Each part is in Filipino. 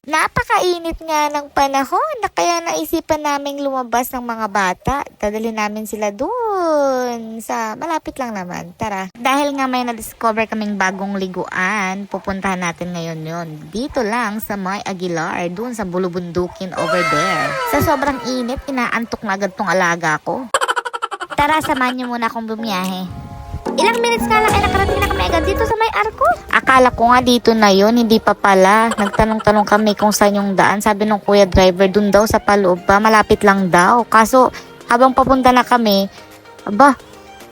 Napakainit nga ng panahon na kaya naisipan naming lumabas ng mga bata. Dadalhin namin sila dun sa malapit lang naman. Tara. Dahil nga may na-discover kaming bagong liguan, pupuntahan natin ngayon yon. Dito lang sa May Aguilar, dun sa Bulubundukin over there. Sa sobrang init, inaantok na agad tong alaga ko. Tara, samahan niyo muna akong bumiyahe. Ilang minutes nga lang ay nakarating na kami agad dito sa may arko. Akala ko nga dito na yon, hindi pa pala. Nagtanong-tanong kami kung saan yung daan. Sabi nung kuya driver, dun daw sa paloob pa, malapit lang daw. Kaso habang papunta na kami, aba,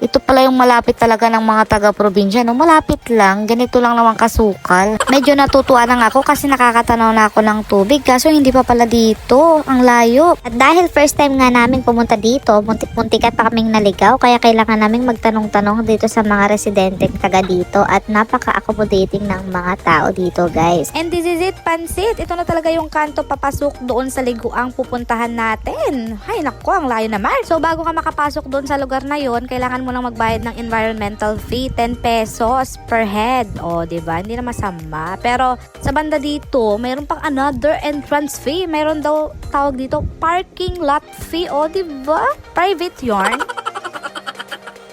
ito pala yung malapit talaga ng mga taga-probinsya. No? Malapit lang, ganito lang naman kasukal. Medyo natutuwa lang ako kasi nakakatanaw na ako ng tubig. Kaso hindi pa pala dito, ang layo. At dahil first time nga namin pumunta dito, muntik-muntikat pa kaming naligaw. Kaya kailangan naming magtanong-tanong dito sa mga residente taga dito. At napaka-accommodating ng mga tao dito, guys. And this is it, Pansit. Ito na talaga yung kanto papasok doon sa liguang pupuntahan natin. Hay nako, ang layo naman. So bago ka makapasok doon sa lugar na yon, kailangan mo nang magbayad ng environmental fee, 10 pesos per head. O, diba? Hindi na masama. Pero sa banda dito, mayroon pang another entrance fee. Mayroon daw tawag dito parking lot fee. O, diba? Private yarn.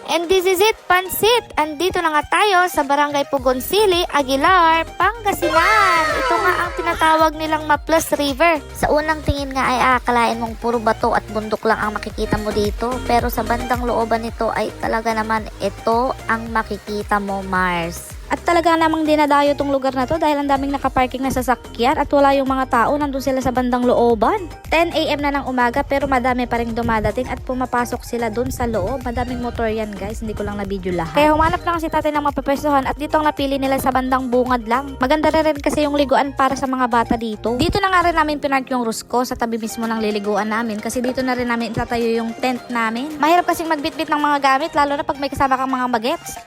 And this is it, Pansit! Andito na nga tayo sa Barangay Pugoncili, Aguilar, Pangasinan. Ito nga ang tinatawag nilang Maples River. Sa unang tingin nga ay aakalain mong puro bato at bundok lang ang makikita mo dito. Pero sa bandang looban nito ay talaga naman ito ang makikita mo, Mars. At talaga namang dinadayo tong lugar na to dahil ang daming nakaparking na sasakyan at wala yung mga tao, nandun sila sa bandang looban. 10 AM na ng umaga pero madami pa rin dumadating at pumapasok sila dun sa loob. Madaming motor yan, guys, hindi ko lang na-video lahat. Kaya humanap lang si tatay ng mapapwestuhan at dito ang napili nila sa bandang bungad lang. Maganda rin kasi yung liguan para sa mga bata dito. Dito na nga rin namin pinark yung Rusko sa tabi mismo ng liliguan namin kasi dito na rin namin itatayo yung tent namin. Mahirap kasing magbitbit ng mga gamit lalo na pag may kasama kang mga bagets.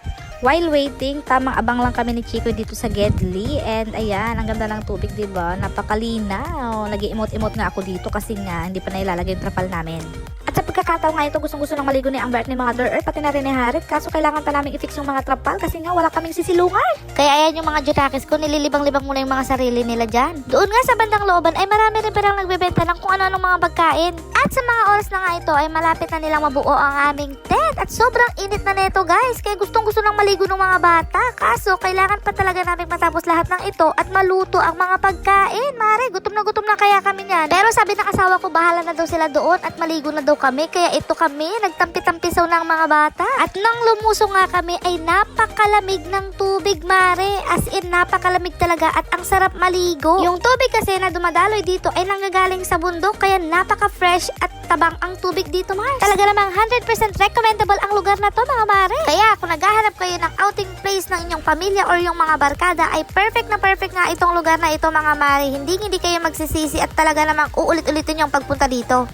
While waiting, tamang abang lang kami ni Chico dito sa Gedli. And ayan, ang ganda ng tubig, diba? Napakalinaw. Nag-iimot-imot nga ako dito kasi nga hindi pa nailalagay yung trapal namin. At sa pagkakataon nga ito, gustong-gusto ng maligo ni Ambert ni Mother Earth, pati na rin ni Harit. Kaso kailangan pa namin i-fix yung mga trapal kasi nga wala kaming sisilungan. Kaya ayan yung mga jutakis ko, nililibang-libang muna yung mga sarili nila dyan. Doon nga sa bandang looban ay marami rin parang nagbebenta ng kung ano-anong mga pagkain. At sa mga oras na nga ito ay malapit na nilang mabuo ang aming tent. At sobrang init na neto, guys. Kaya gustong-gusto ng maligo ng mga bata. Kaso kailangan pa talaga namin matapos lahat ng ito at maluto ang mga pagkain. Mare, gutom na kaya kami niyan. Pero sabi ng asawa ko, bahala na daw sila doon at maligo na daw kami. Kaya ito kami, nagtampi-tampisaw ng mga bata. At nang lumuso nga kami ay napakalamig ng tubig, Mare. As in, napakalamig talaga at ang sarap maligo. Yung tubig kasi na dumadaloy dito ay nanggagaling sa bundok kaya napaka-fresh at tabang ang tubig dito, Mars. Talaga namang 100% recommendable ang lugar na to, mga Mare. Kaya kung naghahanap kayo ng outing place ng inyong pamilya or yung mga barkada ay perfect na perfect nga itong lugar na ito, mga Mare. Hindi kayo magsisisi at talaga namang uulit-ulitin yung pagpunta dito.